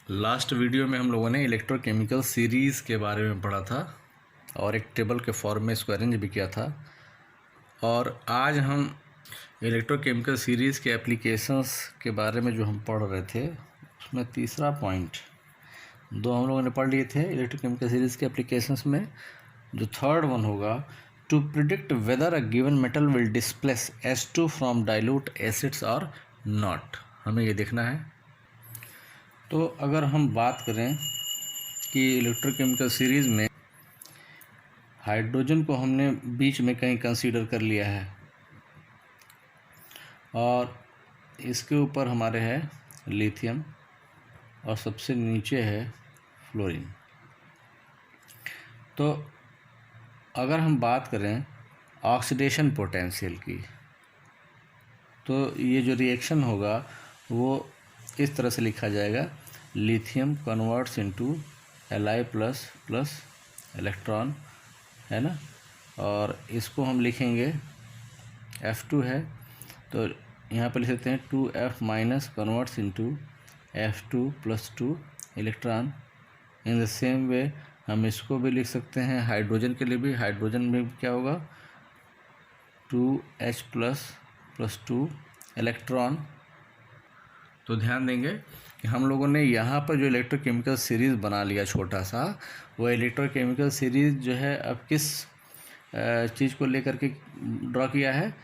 Last video में हम लोगों ने इलेक्ट्रोकेमिकल सीरीज़ के बारे में पढ़ा था और एक टेबल के फॉर्म में इसको अरेंज भी किया था। और आज हम इलेक्ट्रोकेमिकल सीरीज़ के एप्लीकेशंस के बारे में जो हम पढ़ रहे थे उसमें तीसरा पॉइंट दो हम लोगों ने पढ़ लिए थे इलेक्ट्रोकेमिकल सीरीज़ के एप्लीकेशंस में। जो थर्ड वन होगा, to predict whether a given metal will displace H2 from dilute acids और नॉट, हमें ये देखना है। तो अगर हम बात करें कि इलेक्ट्रोकेमिकल सीरीज़ में हाइड्रोजन को हमने बीच में कहीं कंसीडर कर लिया है और इसके ऊपर हमारे है लिथियम और सबसे नीचे है फ्लोरीन। तो अगर हम बात करें ऑक्सीडेशन पोटेंशियल की, तो ये जो रिएक्शन होगा वो इस तरह से लिखा जाएगा, lithium converts into Li++ electron, है ना। और इसको हम लिखेंगे F2 है, तो यहाँ पर लिख सकते हैं 2F- converts into F2+2 electron. In the same way हम इसको भी लिख सकते हैं हाइड्रोजन के लिए भी। हाइड्रोजन में क्या होगा, 2H++2 इलेक्ट्रॉन। तो ध्यान देंगे कि हम लोगों ने यहाँ पर जो इलेक्ट्रोकेमिकल सीरीज़ बना लिया छोटा सा, वो इलेक्ट्रोकेमिकल सीरीज़ जो है अब किस चीज़ को लेकर के ड्रॉ किया है,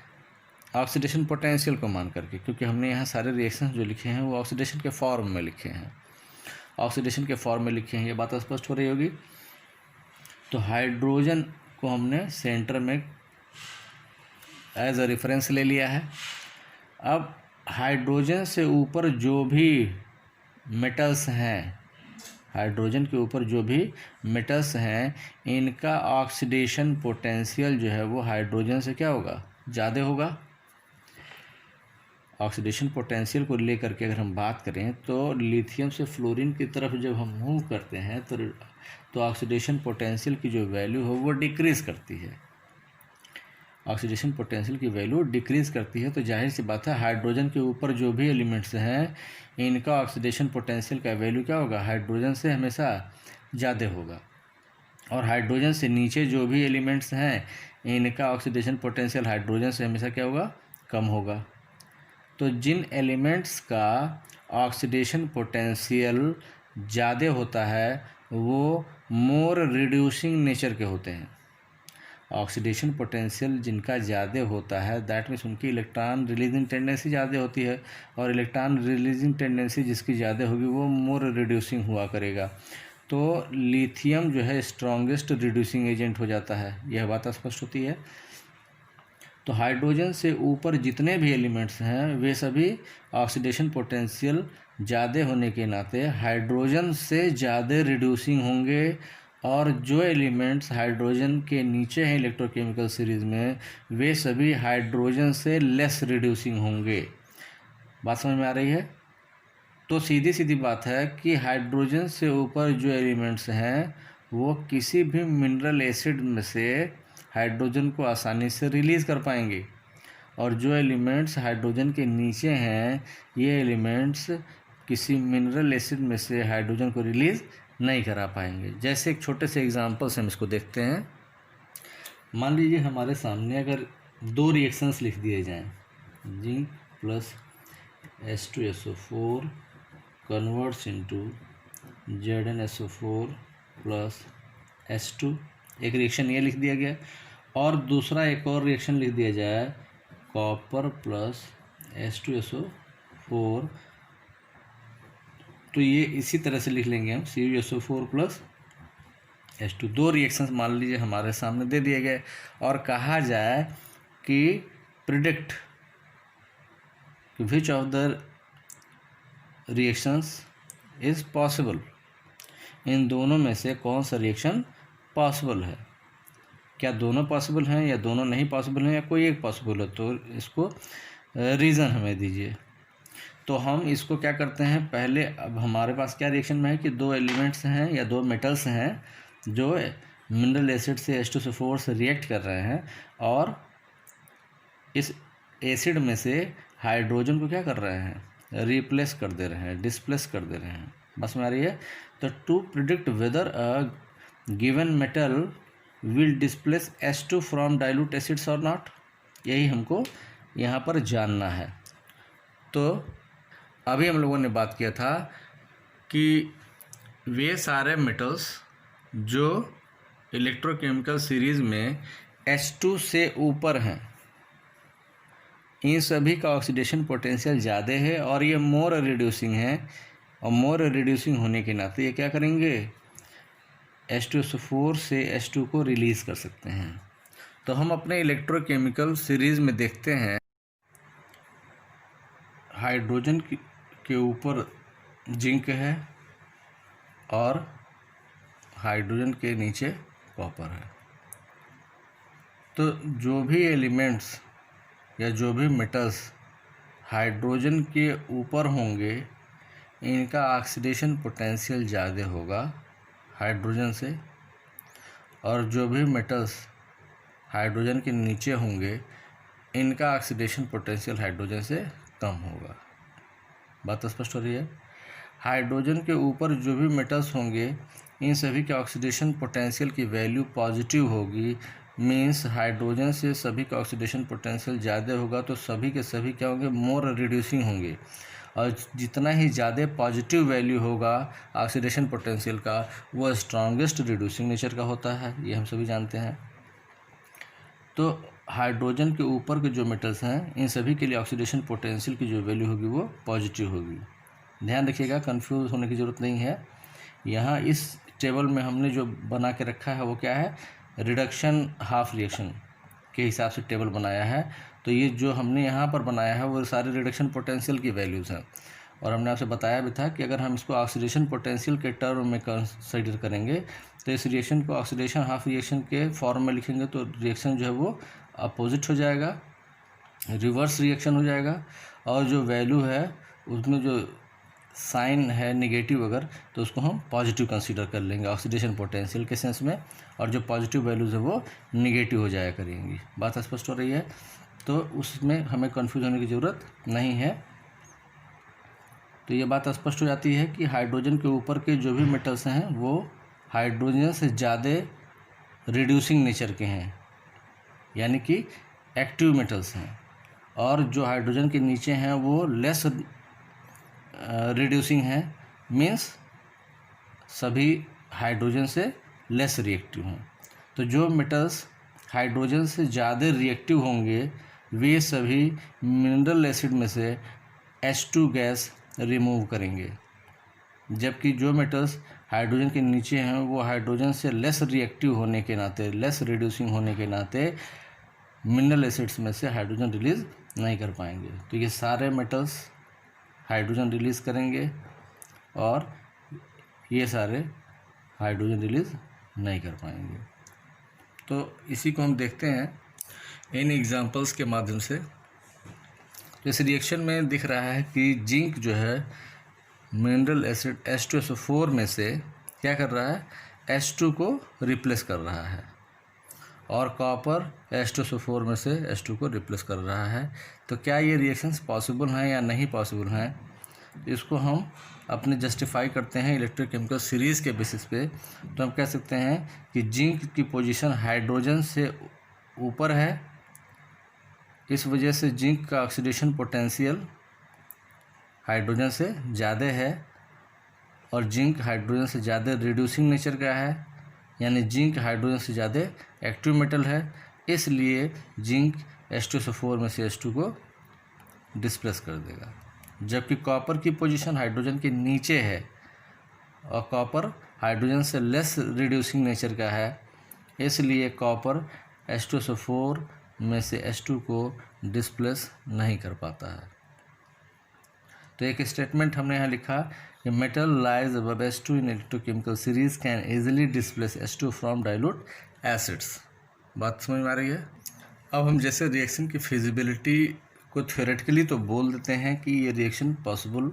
ऑक्सीडेशन पोटेंशियल को मान करके, क्योंकि हमने यहाँ सारे रिएक्शंस जो लिखे हैं वो ऑक्सीडेशन के फॉर्म में लिखे हैं, ऑक्सीडेशन के फॉर्म में लिखे हैं। ये बात स्पष्ट हो रही होगी। तो हाइड्रोजन को हमने सेंटर में एज अ रेफरेंस ले लिया है। अब हाइड्रोजन से ऊपर जो भी मेटल्स हैं, हाइड्रोजन के ऊपर जो भी मेटल्स हैं, इनका ऑक्सीडेशन पोटेंशियल जो है वो हाइड्रोजन से क्या होगा, ज़्यादा होगा। ऑक्सीडेशन पोटेंशियल को लेकर के अगर हम बात करें तो लिथियम से फ्लोरीन की तरफ जब हम मूव करते हैं तो ऑक्सीडेशन पोटेंशियल की जो वैल्यू हो वो डिक्रीज़ करती है। ऑक्सीडेशन पोटेंशियल की वैल्यू डिक्रीज़ करती है, तो जाहिर सी बात है हाइड्रोजन के ऊपर जो भी एलिमेंट्स हैं इनका ऑक्सीडेशन पोटेंशियल का वैल्यू क्या होगा, हाइड्रोजन से हमेशा ज़्यादा होगा। और हाइड्रोजन से नीचे जो भी एलिमेंट्स हैं इनका ऑक्सीडेशन पोटेंशियल हाइड्रोजन से हमेशा क्या होगा, कम होगा। तो जिन एलिमेंट्स का ऑक्सीडेशन पोटेंशियल ज़्यादा होता है वो मोर रिड्यूसिंग नेचर के होते हैं। ऑक्सीडेशन पोटेंशियल जिनका ज़्यादा होता है दैट मीन्स उनकी इलेक्ट्रॉन रिलीजिंग टेंडेंसी ज़्यादा होती है, और इलेक्ट्रॉन रिलीजिंग टेंडेंसी जिसकी ज़्यादा होगी वो मोर रिड्यूसिंग हुआ करेगा। तो लिथियम जो है स्ट्रॉन्गेस्ट रिड्यूसिंग एजेंट हो जाता है, यह बात स्पष्ट होती है। तो हाइड्रोजन से ऊपर जितने भी एलिमेंट्स हैं वे सभी ऑक्सीडेशन पोटेंशियल ज़्यादा होने के नाते हाइड्रोजन से ज़्यादा रिड्यूसिंग होंगे, और जो एलिमेंट्स हाइड्रोजन के नीचे हैं इलेक्ट्रोकेमिकल सीरीज़ में वे सभी हाइड्रोजन से लेस रिड्यूसिंग होंगे। बात समझ में आ रही है। तो सीधी सीधी बात है कि हाइड्रोजन से ऊपर जो एलिमेंट्स हैं वो किसी भी मिनरल एसिड में से हाइड्रोजन को आसानी से रिलीज़ कर पाएंगे, और जो एलिमेंट्स हाइड्रोजन के नीचे हैं ये एलिमेंट्स किसी मिनरल एसिड में से हाइड्रोजन को रिलीज़ नहीं करा पाएंगे। जैसे एक छोटे से एग्जांपल से हम इसको देखते हैं। मान लीजिए हमारे सामने अगर दो रिएक्शंस लिख दिए जाएं, zinc plus H2SO4 converts into ZnSO4 plus H2, एक रिएक्शन ये लिख दिया गया, और दूसरा एक और रिएक्शन लिख दिया जाए, कॉपर प्लस H2SO4, तो ये इसी तरह से लिख लेंगे हम CuSO4 प्लस H2। दो रिएक्शंस मान लीजिए हमारे सामने दे दिए गए और कहा जाए कि predict which of the reactions is possible, इन दोनों में से कौन सा रिएक्शन पॉसिबल है। क्या दोनों पॉसिबल हैं या दोनों नहीं पॉसिबल हैं या कोई एक पॉसिबल है, तो इसको रीज़न हमें दीजिए। तो हम इसको क्या करते हैं, पहले अब हमारे पास क्या रिएक्शन में है कि दो एलिमेंट्स हैं या दो मेटल्स हैं जो मिनरल एसिड से H2SO4 से रिएक्ट कर रहे हैं, और इस एसिड में से हाइड्रोजन को क्या कर रहे हैं, रिप्लेस कर दे रहे हैं, डिस्प्लेस कर दे रहे हैं। बस में आ रही है। तो to predict whether a given metal will displace H2 from dilute acids और नॉट, यही हमको यहाँ पर जानना है। तो अभी हम लोगों ने बात किया था कि वे सारे मेटल्स जो इलेक्ट्रोकेमिकल सीरीज़ में H2 से ऊपर हैं, इन सभी का ऑक्सीडेशन पोटेंशियल ज़्यादा है और ये मोर रिड्यूसिंग है, और मोर रिड्यूसिंग होने के नाते ये क्या करेंगे, H2SO4 से H2 को रिलीज़ कर सकते हैं। तो हम अपने इलेक्ट्रोकेमिकल सीरीज़ में देखते हैं हाइड्रोजन के ऊपर जिंक है और हाइड्रोजन के नीचे कॉपर है। तो जो भी एलिमेंट्स या जो भी मेटल्स हाइड्रोजन के ऊपर होंगे, इनका ऑक्सीडेशन पोटेंशियल ज़्यादा होगा हाइड्रोजन से, और जो भी मेटल्स हाइड्रोजन के नीचे होंगे, इनका ऑक्सीडेशन पोटेंशियल हाइड्रोजन से कम होगा। बात स्पष्ट हो रही है। हाइड्रोजन के ऊपर जो भी मेटल्स होंगे, इन सभी के ऑक्सीडेशन पोटेंशियल की वैल्यू पॉजिटिव होगी, मीन्स हाइड्रोजन से सभी का ऑक्सीडेशन पोटेंशियल ज़्यादा होगा, तो सभी के सभी क्या होंगे, मोर रिड्यूसिंग होंगे। और जितना ही ज़्यादा पॉजिटिव वैल्यू होगा ऑक्सीडेशन पोटेंशियल का, वो स्ट्रॉन्गेस्ट रिड्यूसिंग नेचर का होता है, ये हम सभी जानते हैं। तो हाइड्रोजन के ऊपर के जो मेटल्स हैं, इन सभी के लिए ऑक्सीडेशन पोटेंशियल की जो वैल्यू होगी वो पॉजिटिव होगी। ध्यान रखिएगा, कंफ्यूज होने की ज़रूरत नहीं है। यहाँ इस टेबल में हमने जो बना के रखा है वो क्या है, रिडक्शन हाफ रिएक्शन के हिसाब से टेबल बनाया है। तो ये जो हमने यहाँ पर बनाया है वो सारे रिडक्शन पोटेंशियल की वैल्यूज़ हैं, और हमने आपसे बताया भी था कि अगर हम इसको ऑक्सीडेशन पोटेंशियल के टर्म में कंसीडर करेंगे तो इस रिएक्शन को ऑक्सीडेशन हाफ रिएक्शन के फॉर्म में लिखेंगे तो रिएक्शन जो है वो अपोजिट हो जाएगा, रिवर्स रिएक्शन हो जाएगा, और जो वैल्यू है उसमें जो साइन है नेगेटिव अगर, तो उसको हम पॉजिटिव कंसीडर कर लेंगे ऑक्सीडेशन पोटेंशियल के सेंस में, और जो पॉजिटिव वैल्यूज़ है वो निगेटिव हो जाया करेंगी। बात स्पष्ट हो रही है। तो उसमें हमें कंफ्यूज होने की ज़रूरत नहीं है। तो ये बात स्पष्ट हो जाती है कि हाइड्रोजन के ऊपर के जो भी मेटल्स हैं वो हाइड्रोजन से ज़्यादा रिड्यूसिंग नेचर के हैं, यानी कि एक्टिव मेटल्स हैं, और जो हाइड्रोजन के नीचे हैं वो लेस रिड्यूसिंग है, मीन्स सभी हाइड्रोजन से लेस रिएक्टिव हैं। तो जो मेटल्स हाइड्रोजन से ज़्यादा रिएक्टिव होंगे वे सभी मिनरल एसिड में से H2 गैस रिमूव करेंगे, जबकि जो मेटल्स हाइड्रोजन के नीचे हैं वो हाइड्रोजन से लेस रिएक्टिव होने के नाते, लेस रिड्यूसिंग होने के नाते मिनरल एसिड्स में से हाइड्रोजन रिलीज़ नहीं कर पाएंगे। तो ये सारे मेटल्स हाइड्रोजन रिलीज़ करेंगे और ये सारे हाइड्रोजन रिलीज़ नहीं कर पाएंगे। तो इसी को हम देखते हैं इन एग्जांपल्स के माध्यम से। तो इस रिएक्शन में दिख रहा है कि जिंक जो है मिनरल एसिड H2SO4 में से क्या कर रहा है, H2 को रिप्लेस कर रहा है, और कॉपर H2SO4 में से H2 को रिप्लेस कर रहा है। तो क्या ये रिएक्शंस पॉसिबल हैं या नहीं पॉसिबल हैं, इसको हम अपने जस्टिफाई करते हैं इलेक्ट्रोकेमिकल सीरीज़ के बेसिस पे। तो हम कह सकते हैं कि जिंक की पोजीशन हाइड्रोजन से ऊपर है, इस वजह से जिंक का ऑक्सीडेशन पोटेंशियल हाइड्रोजन से ज़्यादा है, और जिंक हाइड्रोजन से ज़्यादा रिड्यूसिंग नेचर का है, यानी जिंक हाइड्रोजन से ज़्यादा एक्टिव मेटल है, इसलिए जिंक H2SO4 में से H2 को डिस्प्लेस कर देगा। जबकि कॉपर की पोजीशन हाइड्रोजन के नीचे है, और कॉपर हाइड्रोजन से लेस रिड्यूसिंग नेचर का है, इसलिए कॉपर H2SO4 में से H2 को डिस्प्लेस नहीं कर पाता है। तो एक स्टेटमेंट हमने यहाँ लिखा कि metal lies above H2 in electrochemical series can easily displace H2 from dilute acids. बात समझ में आ रही है। अब हम जैसे रिएक्शन की फिजिबिलिटी को थ्योरेटिकली तो बोल देते हैं कि ये रिएक्शन पॉसिबल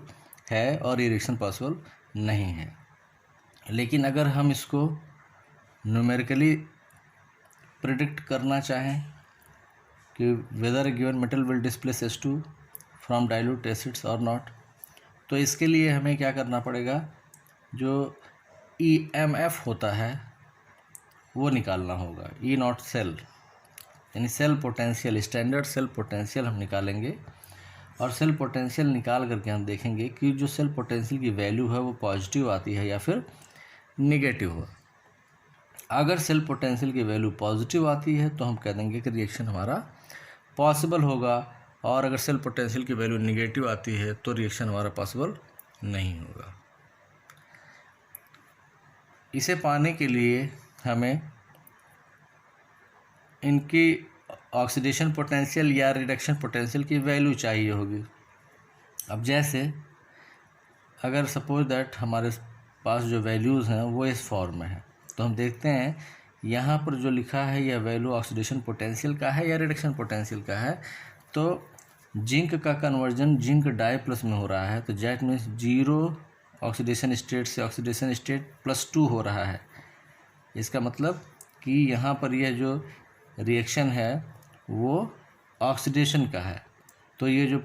है और ये रिएक्शन पॉसिबल नहीं है, लेकिन अगर हम इसको न्यूमेरिकली प्रिडिक्ट करना चाहें कि weather given metal will displace H2 from dilute acids और नॉट, तो इसके लिए हमें क्या करना पड़ेगा, जो EMF होता है वो निकालना होगा, E नॉट सेल, यानी cell potential, standard cell potential हम निकालेंगे। और सेल पोटेंशियल निकाल करके हम देखेंगे कि जो सेल पोटेंशियल की वैल्यू है वो पॉजिटिव आती है या फिर निगेटिव हो। अगर सेल पोटेंशियल की वैल्यू पॉजिटिव आती है तो हम कह देंगे कि रिएक्शन हमारा पॉसिबल होगा, और अगर सेल पोटेंशियल की वैल्यू निगेटिव आती है तो रिएक्शन हमारा पॉसिबल नहीं होगा। इसे पाने के लिए हमें इनकी ऑक्सीडेशन पोटेंशियल या रिडक्शन पोटेंशियल की वैल्यू चाहिए होगी। अब जैसे अगर सपोज दैट हमारे पास जो वैल्यूज़ हैं वो इस फॉर्म में है, तो हम देखते हैं यहाँ पर जो लिखा है यह वैल्यू ऑक्सीडेशन पोटेंशियल का है या रिडक्शन पोटेंशियल का है। तो जिंक का कन्वर्जन जिंक डाई प्लस में हो रहा है, तो दैट मीन्स 0 ऑक्सीडेशन स्टेट से ऑक्सीडेशन स्टेट +2 हो रहा है। इसका मतलब कि यहाँ पर यह जो रिएक्शन है वो ऑक्सीडेशन का है, तो ये जो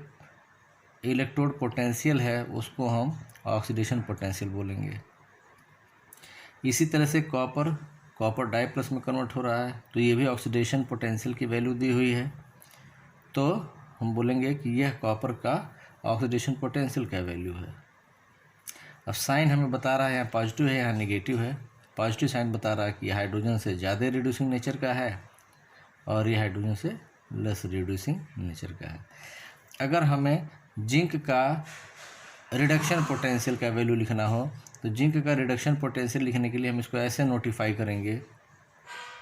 इलेक्ट्रोड पोटेंशियल है उसको हम ऑक्सीडेशन पोटेंशियल बोलेंगे। इसी तरह से कॉपर डाई प्लस में कन्वर्ट हो रहा है, तो ये भी ऑक्सीडेशन पोटेंशियल की वैल्यू दी हुई है, तो हम बोलेंगे कि यह कॉपर का ऑक्सीडेशन पोटेंशियल का वैल्यू है। अब साइन हमें बता रहा है यहाँ पॉजिटिव है यहाँ निगेटिव है। पॉजिटिव साइन बता रहा है कि हाइड्रोजन से ज़्यादा रिड्यूसिंग नेचर का है और ये हाइड्रोजन से लेस रिड्यूसिंग नेचर का है। अगर हमें जिंक का रिडक्शन पोटेंशियल का वैल्यू लिखना हो तो जिंक का रिडक्शन पोटेंशियल लिखने के लिए हम इसको ऐसे नोटिफाई करेंगे,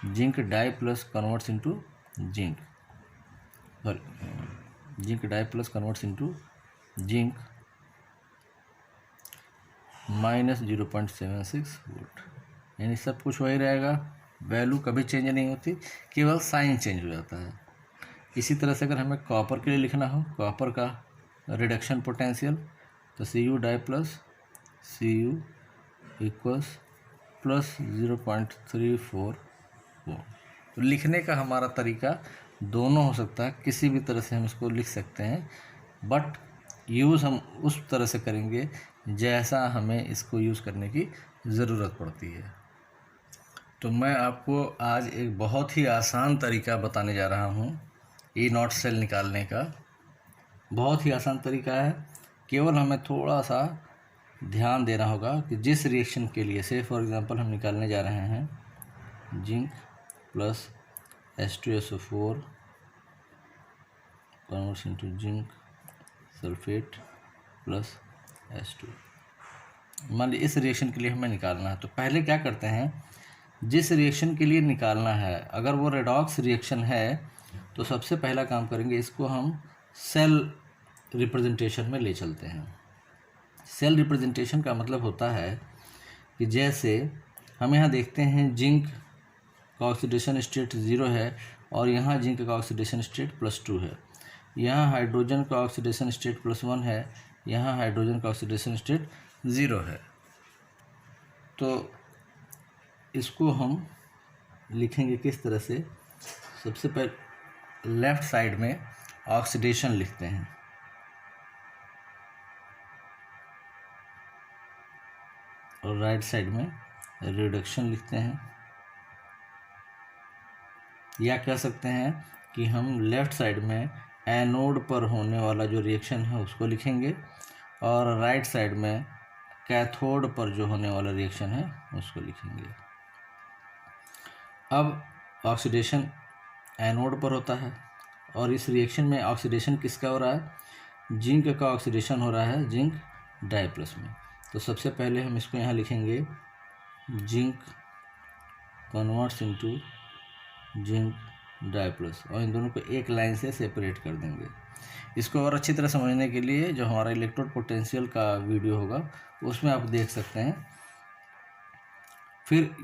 zinc die plus converts into zinc, zinc die plus converts into zinc -0.76 volt, यानी सब कुछ वही रहेगा, वैल्यू कभी चेंज नहीं होती, केवल साइन चेंज हो जाता है। इसी तरह से अगर हमें कॉपर के लिए लिखना हो कॉपर का रिडक्शन पोटेंशियल, तो Cu di plus Cu equals +0.34 volt. तो लिखने का हमारा तरीका दोनों हो सकता है, किसी भी तरह से हम इसको लिख सकते हैं, बट यूज़ हम उस तरह से करेंगे जैसा हमें इसको यूज़ करने की ज़रूरत पड़ती है। तो मैं आपको आज एक बहुत ही आसान तरीका बताने जा रहा हूँ E नॉट सेल निकालने का। बहुत ही आसान तरीका है, केवल हमें थोड़ा सा ध्यान देना होगा कि जिस रिएक्शन के लिए, से फॉर एग्जांपल हम निकालने जा रहे हैं zinc plus H2SO4 converts into zinc sulphate plus H2, मान लीजिए इस रिएक्शन के लिए हमें निकालना है। तो पहले क्या करते हैं, जिस रिएक्शन के लिए निकालना है अगर वो रेडॉक्स रिएक्शन है तो सबसे पहला काम करेंगे, इसको हम सेल रिप्रेजेंटेशन में ले चलते हैं। सेल रिप्रेजेंटेशन का मतलब होता है कि जैसे हम यहाँ देखते हैं जिंक का ऑक्सीडेशन स्टेट 0 है और यहाँ जिंक का ऑक्सीडेशन स्टेट +2 है, यहाँ हाइड्रोजन का ऑक्सीडेशन स्टेट +1 है, यहाँ हाइड्रोजन का ऑक्सीडेशन स्टेट 0 है। तो इसको हम लिखेंगे किस तरह से, सबसे पहले लेफ़्ट साइड में ऑक्सीडेशन लिखते हैं और राइट साइड में रिडक्शन लिखते हैं, या कह सकते हैं कि हम लेफ़्ट साइड में एनोड पर होने वाला जो रिएक्शन है उसको लिखेंगे और राइट साइड में कैथोड पर जो होने वाला रिएक्शन है उसको लिखेंगे। अब ऑक्सीडेशन एनोड पर होता है और इस रिएक्शन में ऑक्सीडेशन किसका हो रहा है, जिंक का ऑक्सीडेशन हो रहा है जिंक डाई प्लस में। तो सबसे पहले हम इसको यहाँ लिखेंगे zinc converts into zinc die plus, और इन दोनों को एक लाइन से सेपरेट कर देंगे। इसको और अच्छी तरह समझने के लिए जो हमारा इलेक्ट्रोड पोटेंशियल का वीडियो होगा उसमें आप देख सकते हैं। फिर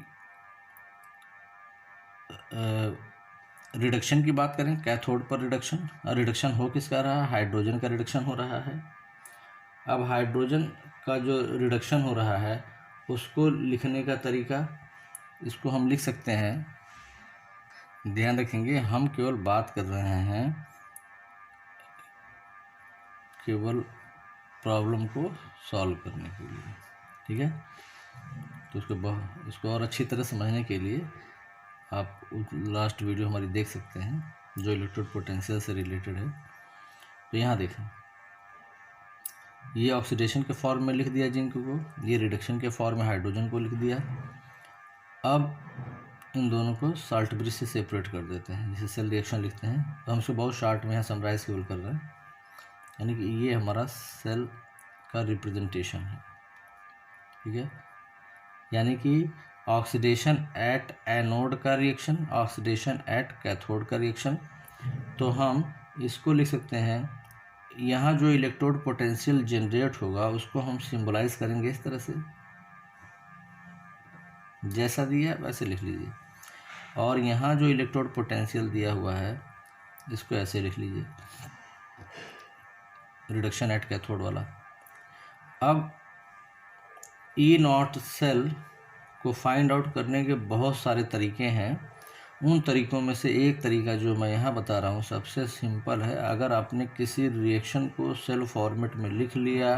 रिडक्शन की बात करें, कैथोड पर रिडक्शन, रिडक्शन हो किसका रहा है, हाइड्रोजन का रिडक्शन हो रहा है। अब हाइड्रोजन का जो रिडक्शन हो रहा है उसको लिखने का तरीका, इसको हम लिख सकते हैं, ध्यान रखेंगे हम केवल बात कर रहे हैं केवल प्रॉब्लम को सॉल्व करने के लिए, ठीक है। तो इसको और अच्छी तरह समझने के लिए आप लास्ट वीडियो हमारी देख सकते हैं जो इलेक्ट्रोड पोटेंशियल से रिलेटेड है। तो यहाँ देखें, ये ऑक्सीडेशन के फॉर्म में लिख दिया जिंक को, ये रिडक्शन के फॉर्म में हाइड्रोजन को लिख दिया। अब इन दोनों को साल्ट ब्रिज से सेपरेट कर देते हैं, जिसे सेल रिएक्शन लिखते हैं। तो हम इसको बहुत शॉर्ट में यहाँ समराइज केवल कर रहे हैं, यानी कि ये हमारा सेल का रिप्रेजेंटेशन है, ठीक है। यानी कि ऑक्सीडेशन एट एनोड का रिएक्शन, ऑक्सीडेशन एट कैथोड का रिएक्शन। तो हम इसको लिख सकते हैं, यहाँ जो इलेक्ट्रोड पोटेंशियल जनरेट होगा उसको हम सिंबलाइज करेंगे इस तरह से, जैसा दिया वैसे लिख लीजिए। और यहाँ जो इलेक्ट्रोड पोटेंशियल दिया हुआ है इसको ऐसे लिख लीजिए, रिडक्शन एट कैथोड वाला। अब ई नॉट सेल को फाइंड आउट करने के बहुत सारे तरीके हैं। उन तरीक़ों में से एक तरीका जो मैं यहाँ बता रहा हूँ सबसे सिंपल है। अगर आपने किसी रिएक्शन को सेल फॉर्मेट में लिख लिया,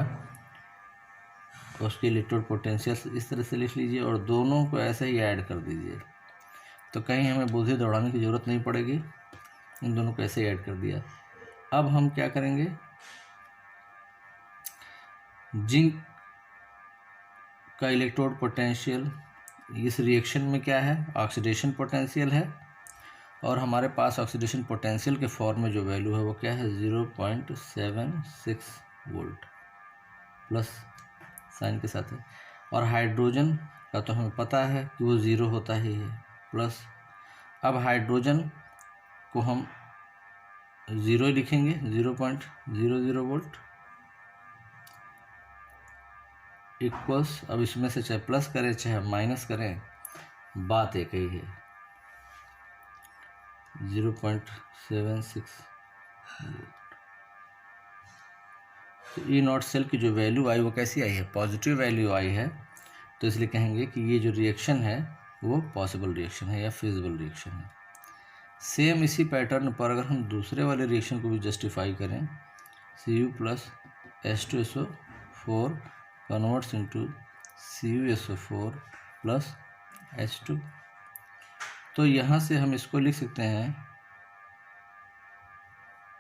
उसके इलेक्ट्रोड पोटेंशियल इस तरह से लिख लीजिए और दोनों को ऐसे ही ऐड कर दीजिए, तो कहीं हमें बुद्धि दौड़ाने की ज़रूरत नहीं पड़ेगी। इन दोनों को ऐसे ही ऐड कर दिया। अब हम क्या करेंगे, जिंक का इलेक्ट्रोड पोटेंशियल इस रिएक्शन में क्या है, ऑक्सीडेशन पोटेंशियल है, और हमारे पास ऑक्सीडेशन पोटेंशियल के फॉर्म में जो वैल्यू है वो क्या है, 0.76 वोल्ट प्लस साइन के साथ है। और हाइड्रोजन का तो हमें पता है कि वो 0 होता ही है, प्लस। अब हाइड्रोजन को हम 0 लिखेंगे, 0.00 वोल्ट इक्वल्स। अब इसमें से चाहे प्लस करें चाहे माइनस करें, बात एक ही है, 0.76 वोल्ट। तो ई नॉट सेल की जो वैल्यू आई वो कैसी आई है, पॉजिटिव वैल्यू आई है। तो इसलिए कहेंगे कि ये जो रिएक्शन है वो पॉसिबल रिएक्शन है या फिजिबल रिएक्शन है। सेम इसी पैटर्न पर अगर हम दूसरे वाले रिएक्शन को भी जस्टिफाई करें, Cu plus H2SO4 converts into CuSO4 plus H2, तो यहाँ से हम इसको लिख सकते हैं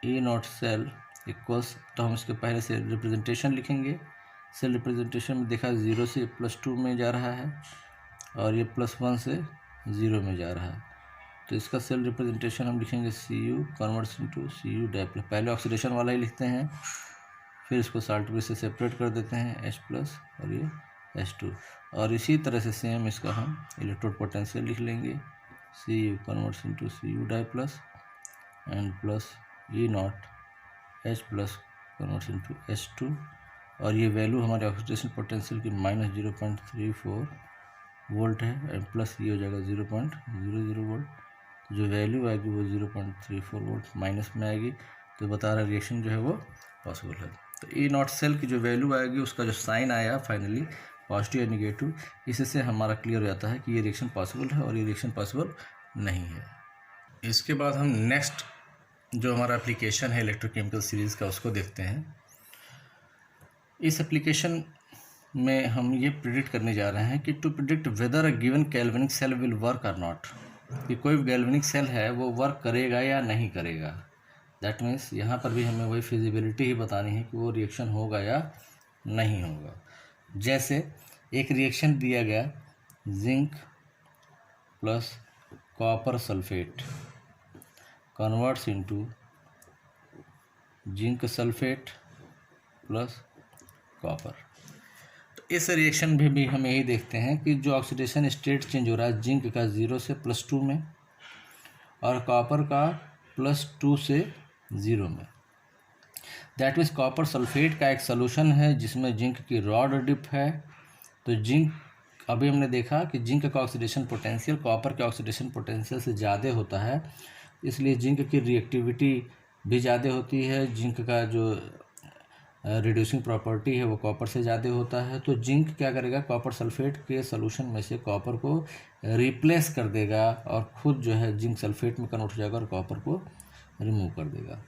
ई नॉट सेल इक्वल्स। तो हम इसके पहले से रिप्रेजेंटेशन लिखेंगे। सेल रिप्रेजेंटेशन में देखा 0 से +2 में जा रहा है और ये +1 से 0 में जा रहा है। तो इसका सेल रिप्रेजेंटेशन हम लिखेंगे Cu कन्वर्ट्स इंटू Cu डाइप्लस। पहले ऑक्सीडेशन वाला ही लिखते हैं, फिर इसको साल्ट ब्रिज से सेपरेट कर देते हैं H प्लस और ये H2। और इसी तरह से सेम इसका हम इलेक्ट्रोड पोटेंशियल लिख लेंगे, Cu converts into Cu di plus and plus E naught H plus converts into H2। और ये वैल्यू हमारे ऑक्सीडेशन पोटेंशियल की -0.34 वोल्ट है एंड प्लस ये हो जाएगा 0.00 वोल्ट। जो वैल्यू आएगी वो 0.34 वोल्ट माइनस में आएगी, तो बता रहा रिएक्शन जो है वो पॉसिबल है। तो ई नॉट सेल की जो वैल्यू आएगी उसका जो साइन आया फाइनली पॉजिटिव या निगेटिव, इससे हमारा क्लियर हो जाता है कि ये रिएक्शन पॉसिबल है और ये रिएक्शन पॉसिबल नहीं है। इसके बाद हम नेक्स्ट जो हमारा एप्लीकेशन है इलेक्ट्रोकेमिकल सीरीज़ का उसको देखते हैं। इस एप्लीकेशन में हम ये प्रिडिक्ट करने जा रहे हैं कि to predict whether a given galvanic cell will work और नॉट, कि कोई गैल्वेनिक सेल है वो वर्क करेगा या नहीं करेगा। दैट मीन्स यहाँ पर भी हमें वही फिजिबिलिटी ही बतानी है कि वो रिएक्शन होगा या नहीं होगा। जैसे एक रिएक्शन दिया गया, zinc plus copper sulphate converts into zinc sulphate plus copper. तो इस रिएक्शन में भी हम यही देखते हैं कि जो ऑक्सीडेशन स्टेट चेंज हो रहा है जिंक का 0 से +2 में और कॉपर का +2 से 0 में। दैट मीन्स कॉपर सल्फेट का एक सोल्यूशन है जिसमें जिंक की रॉड डिप है। तो जिंक, अभी हमने देखा कि जिंक का ऑक्सीडेशन पोटेंशियल कॉपर के ऑक्सीडेशन पोटेंशियल से ज़्यादा होता है, इसलिए जिंक की रिएक्टिविटी भी ज़्यादा होती है। जिंक का जो रिड्यूसिंग प्रॉपर्टी है वो कॉपर से ज़्यादा होता है। तो जिंक क्या करेगा, कॉपर सल्फेट के सोल्यूशन में से कॉपर को रिप्लेस कर देगा और खुद जो है जिंक सल्फेट में कन्वर्ट हो जाएगा और कॉपर को रिमूव कर देगा।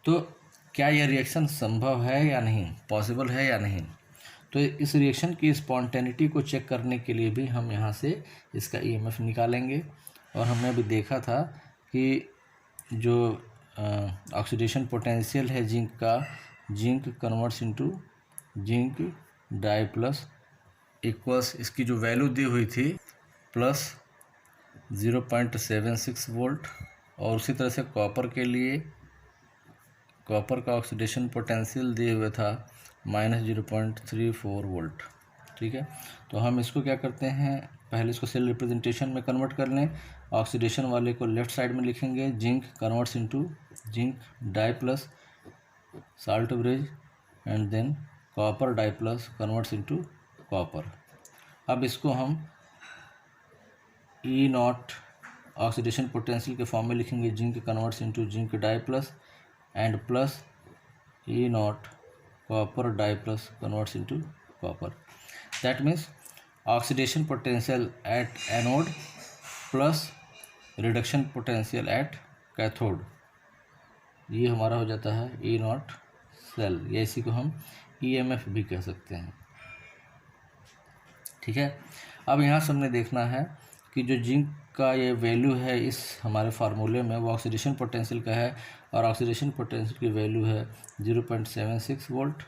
तो क्या यह रिएक्शन संभव है या नहीं, पॉसिबल है या नहीं? तो इस रिएक्शन की स्पॉन्टेनिटी को चेक करने के लिए भी हम यहाँ से इसका ईएमएफ निकालेंगे। और हमने अभी देखा था कि जो ऑक्सीडेशन पोटेंशियल है जिंक का, zinc converts into zinc die plus equals, इसकी जो वैल्यू दी हुई थी प्लस 0.76 वोल्ट। और उसी तरह से कॉपर के लिए, कॉपर का ऑक्सीडेशन पोटेंशियल दिए हुए था -0.34 वोल्ट। ठीक है, तो हम इसको क्या करते हैं, पहले इसको सेल रिप्रेजेंटेशन में कन्वर्ट कर लें। ऑक्सीडेशन वाले को लेफ्ट साइड में लिखेंगे, zinc converts into zinc die plus salt bridge, and than copper di plus converts into copper. अब इसको हम ई नॉट ऑक्सीडेशन पोटेंशियल के फॉर्म में लिखेंगे, zinc converts into zinc die plus and plus E not copper di plus converts into copper. That means oxidation potential at anode plus reduction potential at cathode, ये हमारा हो जाता है ई not cell, या इसी को हम ईएमएफ भी कह सकते हैं। ठीक है, अब यहाँ से हमने देखना है कि जो जिंक का ये वैल्यू है इस हमारे फार्मूले में, वो ऑक्सीडेशन पोटेंशियल का है, और ऑक्सीडेशन पोटेंशियल की वैल्यू है 0.76 वोल्ट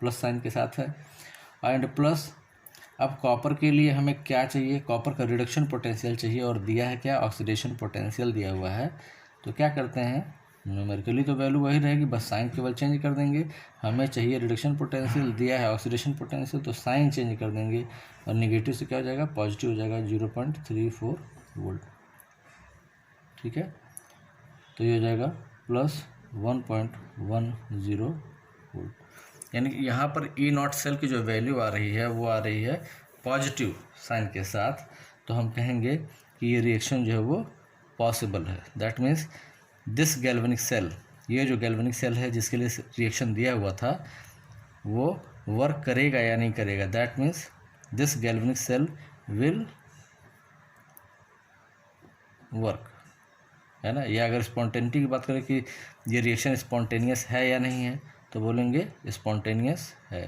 प्लस साइन के साथ है। एंड प्लस अब कॉपर के लिए हमें क्या चाहिए, कॉपर का रिडक्शन पोटेंशियल चाहिए, और दिया है क्या, ऑक्सीडेशन पोटेंशियल दिया हुआ है। तो क्या करते हैं, न्यूमेरिकली तो वैल्यू वही रहेगी, बस साइन केवल चेंज कर देंगे। हमें चाहिए रिडक्शन पोटेंशियल, दिया है ऑक्सीडेशन पोटेंशियल, तो साइन चेंज कर देंगे, और निगेटिव से क्या हो जाएगा, पॉजिटिव हो जाएगा 0.34 वोल्ट। ठीक है, तो ये हो जाएगा प्लस 1.10 वोल्ट। यानी कि यहाँ पर ई नॉट सेल की जो वैल्यू आ रही है वो आ रही है पॉजिटिव साइन के साथ। तो हम कहेंगे कि ये रिएक्शन जो है वो पॉसिबल है। That means this galvanic cell, ये जो गैल्वेनिक सेल है जिसके लिए रिएक्शन दिया हुआ था, वो वर्क करेगा या नहीं करेगा। That means this galvanic cell will work, है ना। या अगर स्पॉन्टेनिटी की बात करें कि ये रिएक्शन स्पॉन्टेनियस है या नहीं है, तो बोलेंगे स्पॉन्टेनियस है।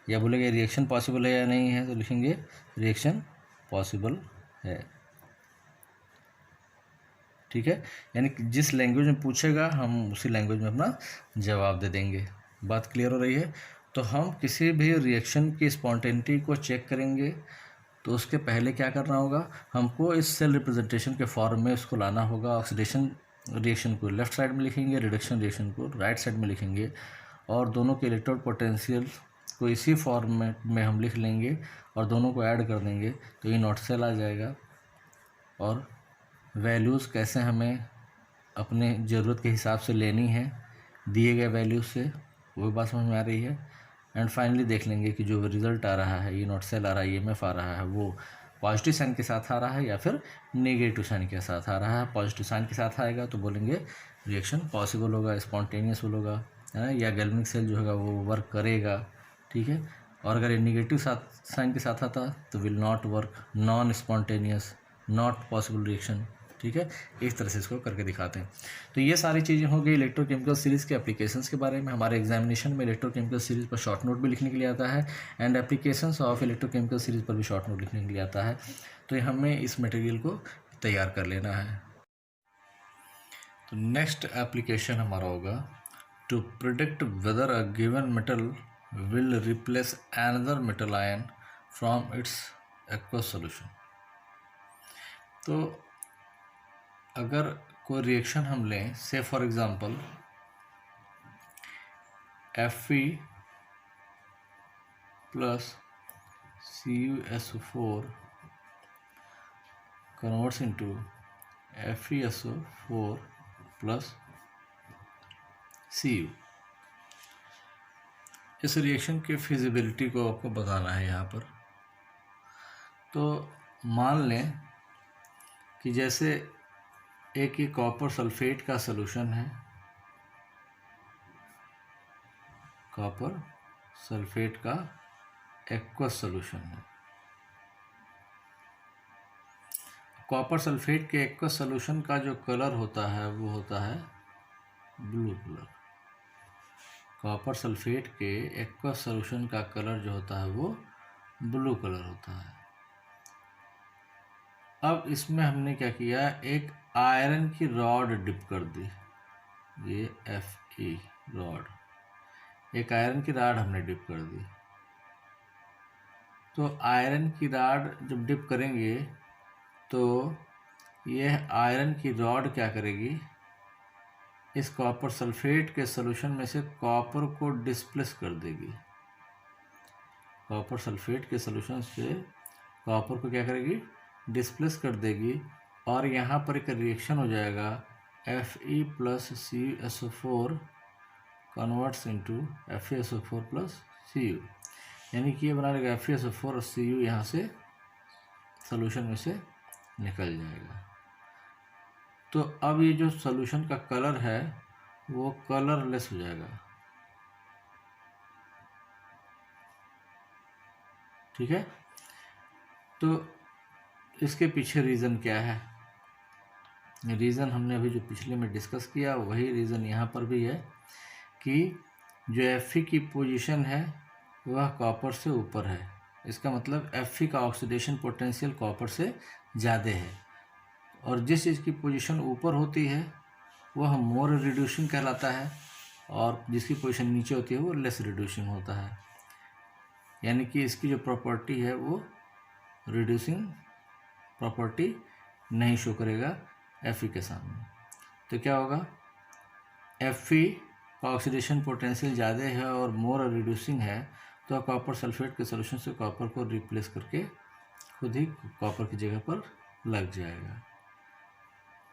या बोलेंगे रिएक्शन पॉसिबल है या नहीं है, तो लिखेंगे रिएक्शन पॉसिबल है। ठीक है, यानी कि जिस लैंग्वेज में पूछेगा हम उसी लैंग्वेज में अपना जवाब दे देंगे। बात क्लियर हो रही है। तो हम किसी भी रिएक्शन की स्पॉन्टेनिटी को चेक करेंगे तो उसके पहले क्या करना होगा, हमको इस सेल रिप्रेजेंटेशन के फॉर्म में उसको लाना होगा। ऑक्सीडेशन रिएक्शन को लेफ्ट साइड में लिखेंगे, रिडक्शन रिएक्शन को राइट साइड में लिखेंगे, और दोनों के इलेक्ट्रोड पोटेंशियल को इसी फॉर्मेट में हम लिख लेंगे और दोनों को ऐड कर देंगे, तो ये नॉट सेल आ जाएगा। और वैल्यूज़ कैसे हमें अपने ज़रूरत के हिसाब से लेनी है दिए गए वैल्यूज़ से, वो बात समझ में आ रही है। एंड फाइनली देख लेंगे कि जो रिज़ल्ट आ रहा है, ये नॉट सेल आ रहा है, ईएमएफ आ रहा है, वो पॉजिटिव साइन के साथ आ रहा है या फिर नेगेटिव साइन के साथ आ रहा है। पॉजिटिव साइन के साथ आएगा तो बोलेंगे रिएक्शन पॉसिबल होगा, स्पॉन्टेनियस होगा, है ना, या गैल्वेनिक सेल जो होगा वो वर्क करेगा। ठीक है, और अगर ये निगेटिव साइन के साथ आता तो will not work, non spontaneous, not possible reaction. ठीक है, इस तरह से इसको करके दिखाते हैं। तो ये सारी चीज़ें हो गई इलेक्ट्रोकेमिकल सीरीज़ के एप्लीकेशंस के बारे में। हमारे एग्जामिनेशन में इलेक्ट्रोकेमिकल सीरीज़ पर शॉर्ट नोट भी लिखने के लिए आता है, and applications of electrochemical series पर भी शॉर्ट नोट लिखने के लिए आता है। तो ये हमें इस मटेरियल को तैयार कर लेना है। तो नेक्स्ट एप्लीकेशन हमारा होगा to predict whether a given metal will replace another metal ion from its aqueous solution. तो अगर कोई रिएक्शन हम लें, से for example Fe plus CuSO4 converts into FeSO4 plus Cu। इस रिएक्शन की फिजिबिलिटी को आपको बताना है यहाँ पर। तो मान लें कि जैसे एक ही कॉपर सल्फेट का सॉल्यूशन है, कॉपर सल्फेट का एक्वस सॉल्यूशन है। कॉपर सल्फेट के एक्वस सॉल्यूशन का जो कलर होता है वो होता है ब्लू कलर। कॉपर सल्फेट के एक्वस सॉल्यूशन का कलर जो होता है वो ब्लू कलर होता है। अब इसमें हमने क्या किया, एक आयरन की रॉड डिप कर दी, ये Fe रॉड, एक आयरन की रॉड हमने डिप कर दी। तो आयरन की रॉड जब डिप करेंगे तो यह आयरन की रॉड क्या करेगी, इस कॉपर सल्फेट के सॉल्यूशन में से कॉपर को डिस्प्लेस कर देगी। कॉपर सल्फेट के सॉल्यूशन से कॉपर को क्या करेगी, डिस्प्लेस कर देगी। और यहाँ पर एक रिएक्शन हो जाएगा, Fe plus CuSO4 converts into FeSO4 plus Cu, यानी कि ये बना लेगा FeSO4 और Cu यहाँ से सॉल्यूशन में से निकल जाएगा। तो अब ये जो सॉल्यूशन का कलर है वो कलरलेस हो जाएगा। ठीक है, तो इसके पीछे रीज़न क्या है? रीज़न हमने अभी जो पिछले में डिस्कस किया वही रीज़न यहाँ पर भी है कि जो Fe की पोजीशन है वह कॉपर से ऊपर है। इसका मतलब Fe का ऑक्सीडेशन पोटेंशियल कॉपर से ज़्यादा है, और जिस चीज़ की पोजीशन ऊपर होती है वह मोर रिड्यूसिंग कहलाता है, और जिसकी पोजीशन नीचे होती है वो लेस रिड्यूसिंग होता है। यानी कि इसकी जो प्रॉपर्टी है वो रिड्यूसिंग प्रॉपर्टी नहीं शो करेगा Fe के सामने। तो क्या होगा, Fe का ऑक्सीडेशन पोटेंशियल ज़्यादा है और मोर रिड्यूसिंग है, तो कॉपर सल्फेट के सॉल्यूशन से कॉपर को रिप्लेस करके खुद ही कॉपर की जगह पर लग जाएगा।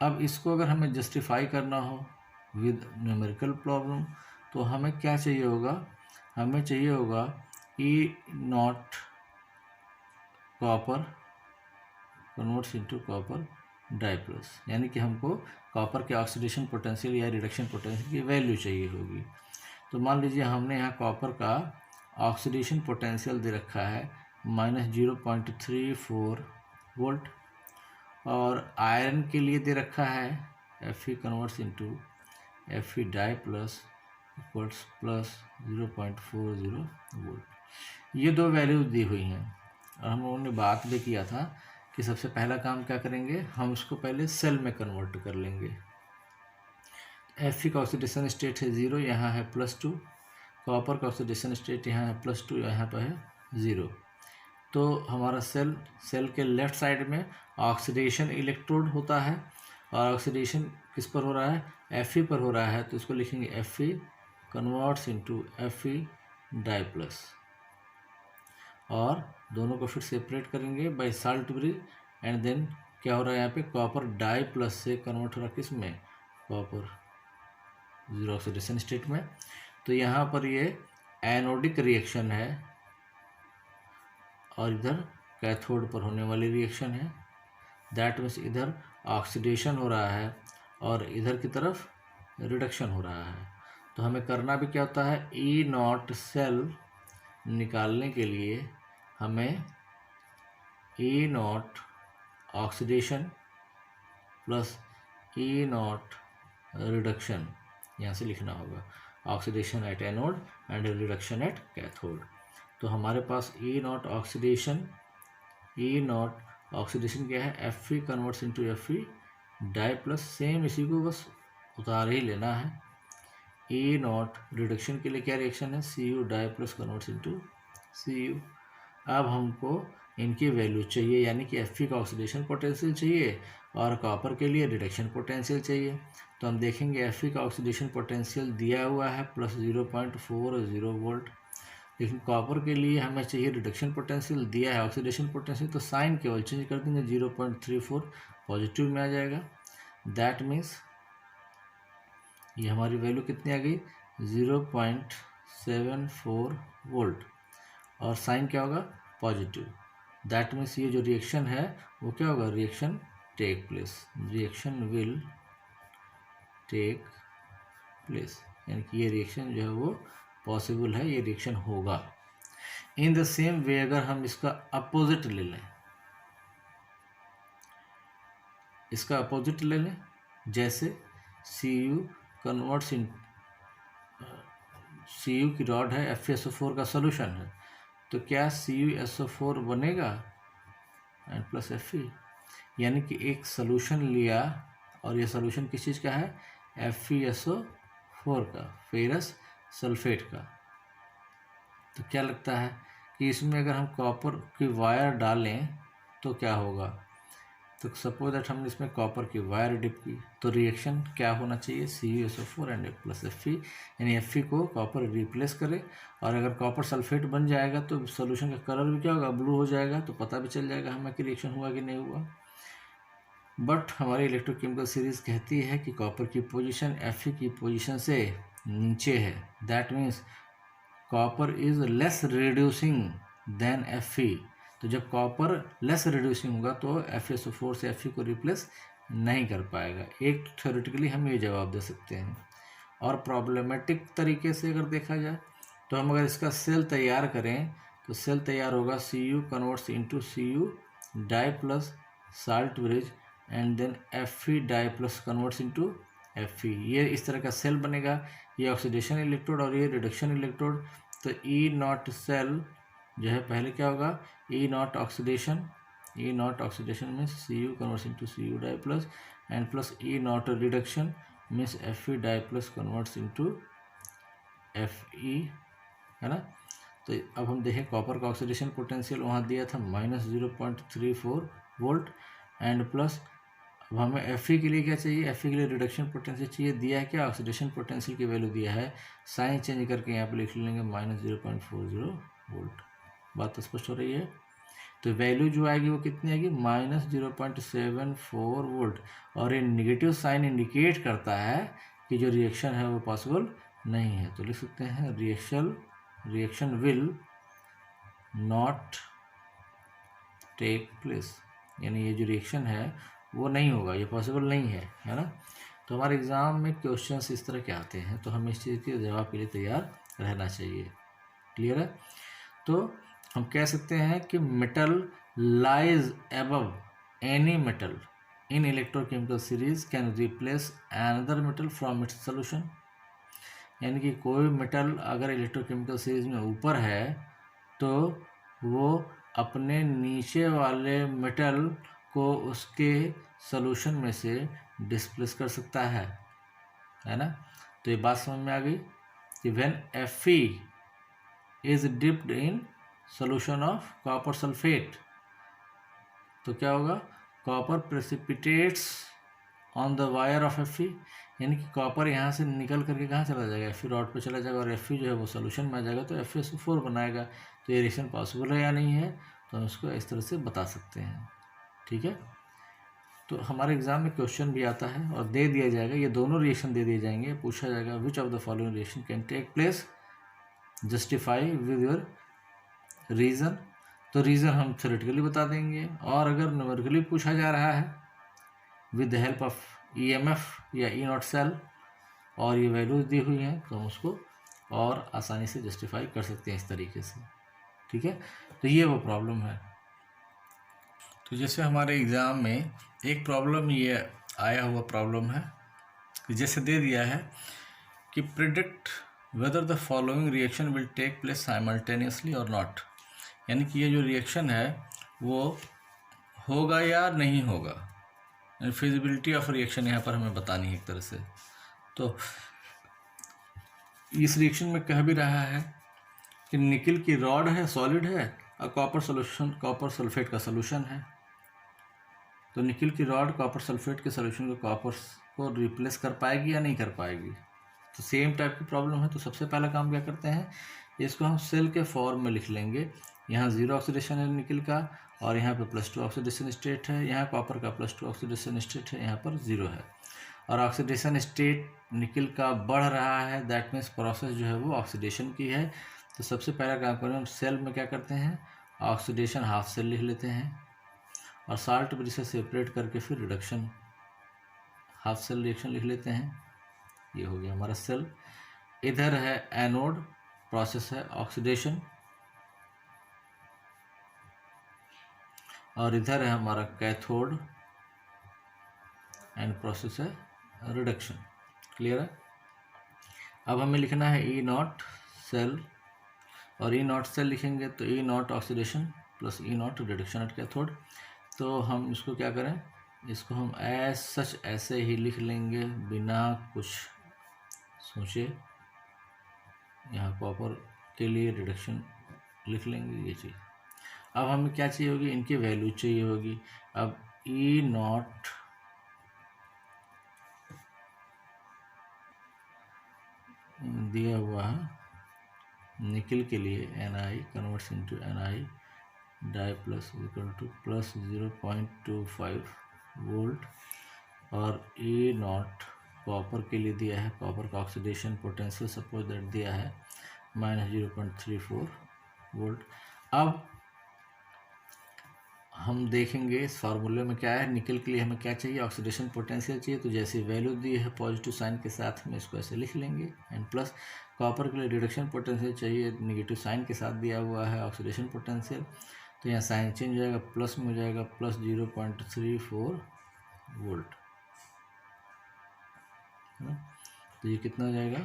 अब इसको अगर हमें जस्टिफाई करना हो विद न्यूमेरिकल प्रॉब्लम तो हमें क्या चाहिए होगा, हमें चाहिए होगा E0 copper converts into copper di plus, यानी कि हमको कॉपर के ऑक्सीडेशन पोटेंशियल या रिडक्शन पोटेंशियल की वैल्यू चाहिए होगी। तो मान लीजिए हमने यहाँ कॉपर का ऑक्सीडेशन पोटेंशियल दे रखा है -0.34 वोल्ट, और आयरन के लिए दे रखा है Fe converts into Fe di plus equals plus 0.40 volt. ये दो वैल्यूज दी हुई हैं, और हम लोगों ने बात भी किया था कि सबसे पहला काम क्या करेंगे, हम इसको पहले सेल में कन्वर्ट कर लेंगे। Fe का ऑक्सीडेशन स्टेट है 0, यहाँ है +2, कॉपर का ऑक्सीडेशन स्टेट यहाँ है +2, यहाँ पर है 0। तो हमारा सेल के लेफ्ट साइड में ऑक्सीडेशन इलेक्ट्रोड होता है, और ऑक्सीडेशन किस पर हो रहा है, Fe पर हो रहा है, तो इसको लिखेंगे Fe converts into Fe di plus, और दोनों को फिर सेपरेट करेंगे by salt bridge, and then क्या हो रहा है यहाँ पे, कॉपर डाई प्लस से कन्वर्ट हो रहा है किस में, कॉपर जीरो ऑक्सीडेशन स्टेट में। तो यहाँ पर ये एनोडिक रिएक्शन है, और इधर कैथोड पर होने वाली रिएक्शन है। दैट मीन्स इधर ऑक्सीडेशन हो रहा है और इधर की तरफ रिडक्शन हो रहा है। तो हमें करना भी क्या होता है, E0 सेल निकालने के लिए हमें E0 oxidation plus E0 reduction यहाँ से लिखना होगा, oxidation at anode and reduction at cathode. तो हमारे पास E0 ऑक्सीडेशन क्या है, Fe converts into Fe di plus, same इसी को बस उतार ही लेना है। E0 रिडक्शन के लिए क्या रिएक्शन है, Cu di plus converts into Cu। अब हमको इनकी वैल्यू चाहिए, यानी कि Fe का ऑक्सीडेशन पोटेंशियल चाहिए और कॉपर के लिए रिडक्शन पोटेंशियल चाहिए। तो हम देखेंगे Fe का ऑक्सीडेशन पोटेंशियल दिया हुआ है +0.40 वोल्ट, लेकिन कॉपर के लिए हमें चाहिए रिडक्शन पोटेंशियल, दिया है ऑक्सीडेशन पोटेंशियल, तो साइन केवल चेंज कर देंगे, 0.34 पॉजिटिव में आ जाएगा। दैट मीन्स ये हमारी वैल्यू कितनी आ गई, 0.74 वोल्ट, और साइन क्या होगा, पॉजिटिव। दैट मीन्स ये जो रिएक्शन है वो क्या होगा, reaction take place, reaction will take place, यानी कि ये रिएक्शन जो है वो पॉसिबल है, ये रिएक्शन होगा। इन द सेम वे अगर हम इसका अपोजिट ले लें, इसका अपोजिट ले लें, जैसे Cu कन्वर्ट्स इन Cu की रॉड है, FeSO4 का सोल्यूशन है, तो क्या CuSO4 बनेगा एंड प्लस Fe, यानी कि एक सोल्यूशन लिया और ये सोल्यूशन किस चीज़ का है, FeSO4 का, फेरस सल्फेट का। तो क्या लगता है कि इसमें अगर हम कॉपर की वायर डालें तो क्या होगा। तो सपोज दैट हमने इसमें कॉपर की वायर डिप की, तो रिएक्शन क्या होना चाहिए, CuSO4 एंड प्लस Fe, यानी Fe को कॉपर रिप्लेस करे। और अगर कॉपर सल्फेट बन जाएगा तो सोल्यूशन का कलर भी क्या होगा, ब्लू हो जाएगा, तो पता भी चल जाएगा हमें कि रिएक्शन हुआ कि नहीं हुआ। बट हमारी इलेक्ट्रोकेमिकल सीरीज कहती है कि कॉपर की पोजीशन Fe की पोजीशन से नीचे है, that means copper is less reducing than Fe। तो जब कॉपर लेस रिड्यूसिंग होगा तो FeSO4 से Fe को रिप्लेस नहीं कर पाएगा। एक थ्योरेटिकली हम ये जवाब दे सकते हैं। और प्रॉब्लमेटिक तरीके से अगर देखा जाए तो हम अगर इसका सेल तैयार करें तो सेल तैयार होगा Cu converts into Cu di plus salt bridge and then Fe di plus converts into Fe। ये इस तरह का सेल बनेगा, ये ऑक्सीडेशन इलेक्ट्रोड और ये रिडक्शन इलेक्ट्रोड। तो ई नॉट सेल जो है पहले क्या होगा, E naught oxidation means Cu converts into Cu di plus and plus E naught reduction means Fe di plus converts into Fe, है ना। तो अब हम देखें कॉपर का ऑक्सीडेशन पोटेंशियल वहाँ दिया था -0.34 वोल्ट एंड प्लस अब हमें Fe के लिए क्या चाहिए, Fe के लिए रिडक्शन पोटेंशियल चाहिए, दिया है क्या, ऑक्सीडेशन पोटेंशियल की वैल्यू दिया है, साइन चेंज करके यहाँ पे लिख लेंगे -0.40 वोल्ट। बात तो स्पष्ट हो रही है। तो वैल्यू जो आएगी वो कितनी आएगी, -0.74 वोल्ट। और ये निगेटिव साइन इंडिकेट करता है कि जो रिएक्शन है वो पॉसिबल नहीं है। तो लिख सकते हैं reaction will not take place, यानी ये जो रिएक्शन है वो नहीं होगा, ये पॉसिबल नहीं है ना। तो हमारे एग्ज़ाम में क्वेश्चंस इस तरह के आते हैं, तो हमें इस चीज़ के जवाब के लिए तैयार रहना चाहिए। क्लियर है। तो हम कह सकते हैं कि metal lies above any metal in electrochemical series can replace another metal from its solution, यानी कि कोई मेटल अगर इलेक्ट्रोकेमिकल सीरीज में ऊपर है तो वो अपने नीचे वाले मेटल को उसके सोल्यूशन में से डिस्प्लेस कर सकता है ना। तो ये बात समझ में आ गई कि when Fe is dipped in solution of copper sulphate तो क्या होगा, copper precipitates on the wire of Fe, यानी कि कॉपर यहाँ से निकल करके कहाँ चला जाएगा, Fe रॉड पे चला जाएगा और Fe जो है वो सोल्यूशन में आ जाएगा, तो FeSO4 बनाएगा। तो ये रिएक्शन पॉसिबल है या नहीं है, तो हम इसको इस तरह से बता सकते हैं। ठीक है। तो हमारे एग्जाम में क्वेश्चन भी आता है और दे दिया जाएगा, ये दोनों रिएक्शन दे दिए जाएंगे, पूछा जाएगा which of the following reaction can take place, justify with your reason. तो रीज़न हम थ्योरेटिकली बता देंगे, और अगर न्यूमेरिकली पूछा जा रहा है with the help of EMF या ई नॉट सेल और ये वैल्यूज दी हुई हैं तो हम उसको और आसानी से जस्टिफाई कर सकते हैं इस तरीके से। ठीक है। तो ये वो प्रॉब्लम है। तो जैसे हमारे एग्ज़ाम में एक प्रॉब्लम ये आया हुआ प्रॉब्लम है कि जैसे दे दिया है कि predict whether the following reaction will take place simultaneously और नॉट, यानी कि ये जो रिएक्शन है वो होगा या नहीं होगा, फिजिबिलिटी ऑफ रिएक्शन यहाँ पर हमें बतानी है एक तरह से। तो इस रिएक्शन में कह भी रहा है कि निकिल की रॉड है, सॉलिड है, और कॉपर सल्फेट का सोल्यूशन है। तो निकिल की रॉड कॉपर सल्फेट के सोल्यूशन को कॉपर को रिप्लेस कर पाएगी या नहीं कर पाएगी। तो सेम टाइप की प्रॉब्लम है। तो सबसे पहला काम क्या करते हैं, इसको हम सेल के फॉर्म में लिख लेंगे। यहाँ 0 ऑक्सीडेशन है निकिल का, और यहाँ पे +2 ऑक्सीडेशन स्टेट है, यहाँ कॉपर का +2 ऑक्सीडेशन स्टेट है, यहाँ पर 0 है। और ऑक्सीडेशन स्टेट निकिल का बढ़ रहा है, दैट मीन्स प्रोसेस जो है वो ऑक्सीडेशन की है। तो सबसे पहला काम करें हम सेल में क्या करते हैं, ऑक्सीडेशन हाफ सेल लिख लेते हैं, और साल्ट ब्रिज से सेपरेट करके फिर रिडक्शन हाफ सेल रिएक्शन लिख लेते हैं। ये हो गया हमारा सेल। इधर है एनोड, प्रोसेस है ऑक्सीडेशन, और इधर है हमारा कैथोड एंड प्रोसेस है रिडक्शन। क्लियर है। अब हमें लिखना है ई नॉट सेल, और ई नॉट सेल लिखेंगे तो E naught oxidation plus E naught reduction at cathode. तो हम इसको क्या करें, इसको हम एज सच ऐसे ही लिख लेंगे बिना कुछ सोचे। यहाँ कॉपर के लिए रिडक्शन लिख लेंगे ये चीज़। अब हमें क्या चाहिए होगी, इनकी वैल्यू चाहिए होगी। अब ई नॉट दिया हुआ है निकल के लिए Ni converts into Ni die plus equal two plus 0.25 volt, और ई नॉट कॉपर के लिए दिया है, कॉपर का ऑक्सीडेशन पोटेंशियल सपोज दैट दिया है -0.34 वोल्ट। अब हम देखेंगे इस फार्मूले में क्या है, निकल के लिए हमें क्या चाहिए, ऑक्सीडेशन पोटेंशियल चाहिए। तो जैसे वैल्यू दी है पॉजिटिव साइन के साथ हम इसको ऐसे लिख लेंगे, एंड प्लस कॉपर के लिए रिडक्शन पोटेंशियल चाहिए, नेगेटिव साइन के साथ दिया हुआ है ऑक्सीडेशन पोटेंशियल। तो यहाँ साइन चेंज हो जाएगा, प्लस में हो जाएगा प्लस 0.34 वोल्ट। तो ये कितना हो जाएगा,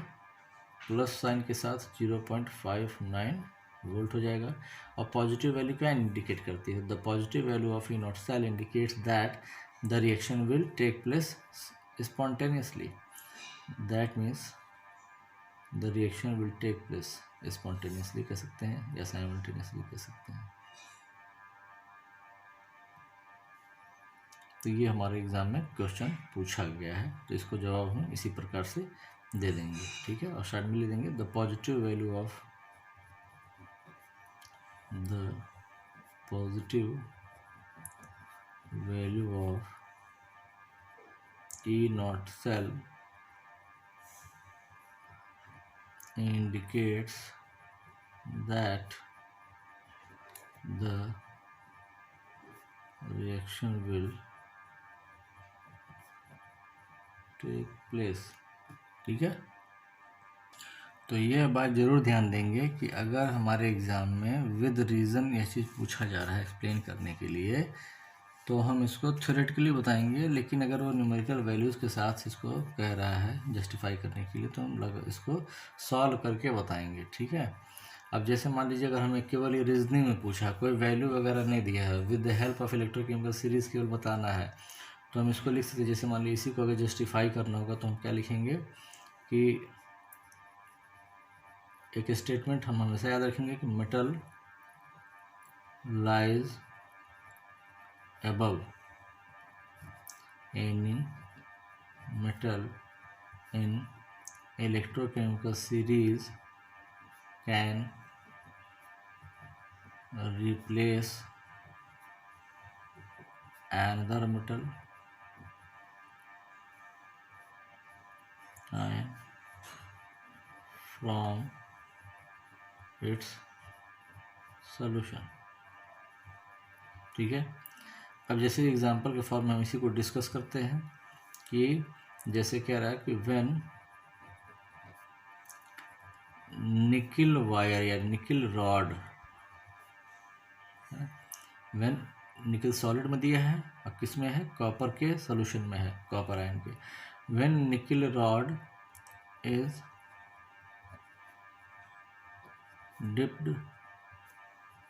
प्लस साइन के साथ 0.59 वोल्ट हो जाएगा। और पॉजिटिव वैल्यू क्या इंडिकेट करती है, the positive value of E not cell indicates that the reaction will take place spontaneously. That means the reaction will take place spontaneously कह सकते हैं या साइमल्टेनियसली कह सकते हैं। तो ये हमारे एग्ज़ाम में क्वेश्चन पूछा गया है, तो इसको जवाब हम इसी प्रकार से दे देंगे, ठीक है। और साइड में लिख देंगे the positive value of E not cell indicates that the reaction will take place, ठीक है। तो यह बात ज़रूर ध्यान देंगे कि अगर हमारे एग्ज़ाम में विद रीज़न यह चीज़ पूछा जा रहा है एक्सप्लेन करने के लिए, तो हम इसको थ्योरेटिकली बताएंगे, लेकिन अगर वो न्यूमेरिकल वैल्यूज़ के साथ इसको कह रहा है जस्टिफाई करने के लिए, तो हम इसको सॉल्व करके बताएंगे, ठीक है। अब जैसे मान लीजिए अगर हमें केवल ये रीजनिंग में पूछा, कोई वैल्यू वगैरह नहीं दिया है, with the help of electrochemical series केवल बताना है, तो हम इसको लिख सकते हैं। जैसे मान लीजिए इसी को अगर जस्टिफाई करना होगा तो हम क्या लिखेंगे कि एक स्टेटमेंट हम हमेशा याद रखेंगे कि metal lies above any metal in electrochemical series can replace another metal and from its solution, ठीक है। अब जैसे एग्जांपल के फॉर्म में हम इसी को डिस्कस करते हैं कि जैसे कह रहा है कि व्हेन निकिल वायर या nickel rod, when nickel solid में दिया है और किस में है, कॉपर के सॉल्यूशन में है, कॉपर आयन के। When nickel rod is dipped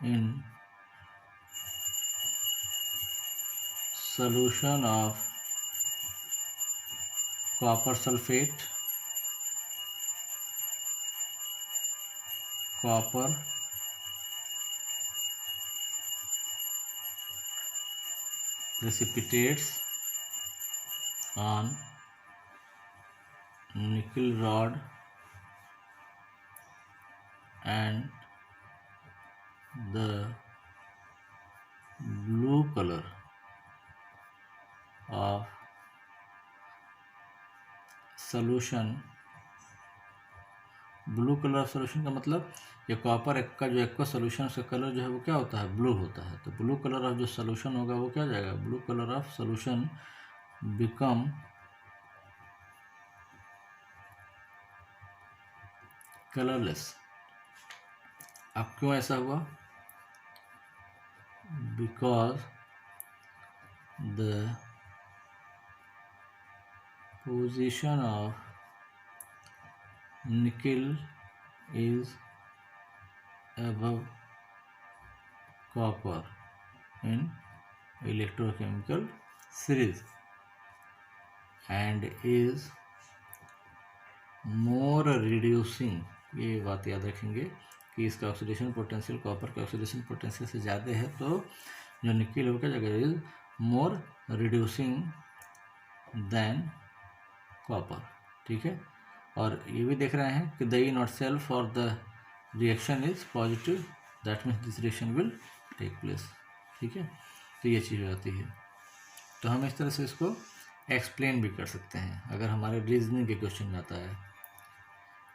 in solution of copper sulfate, copper precipitates on nickel rod and the blue color of solution, blue colour of solution का मतलब ये कॉपर एक का जो एक्वा सोल्यूशन उसका कलर जो है वो क्या होता है, ब्लू होता है। तो ब्लू कलर ऑफ जो सोल्यूशन होगा वो क्या हो जाएगा, blue colour of solution become colourless. अब क्यों ऐसा हुआ, because the position of nickel is above copper in electrochemical series and is more reducing, ये बात याद रखेंगे कि इसका ऑक्सीडेशन पोटेंशियल कॉपर का ऑक्सीडेशन पोटेंशियल से ज़्यादा है, तो जो निकिल होगा जगह is more reducing than copper. ठीक है, और ये भी देख रहे हैं कि the E not cell for the reaction is positive, that means this reaction will take place. ठीक है, तो ये चीज़ आती है। तो हम इस तरह से इसको एक्सप्लेन भी कर सकते हैं अगर हमारे रीजनिंग के क्वेश्चन में आता है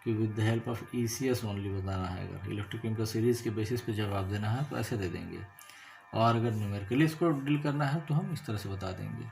कि with the help of ECS only बताना है। अगर इलेक्ट्रोकेमिकल सीरीज़ के बेसिस पे जवाब देना है तो ऐसे दे देंगे, और अगर न्यूमेरिकली इसको डील करना है तो हम इस तरह से बता देंगे।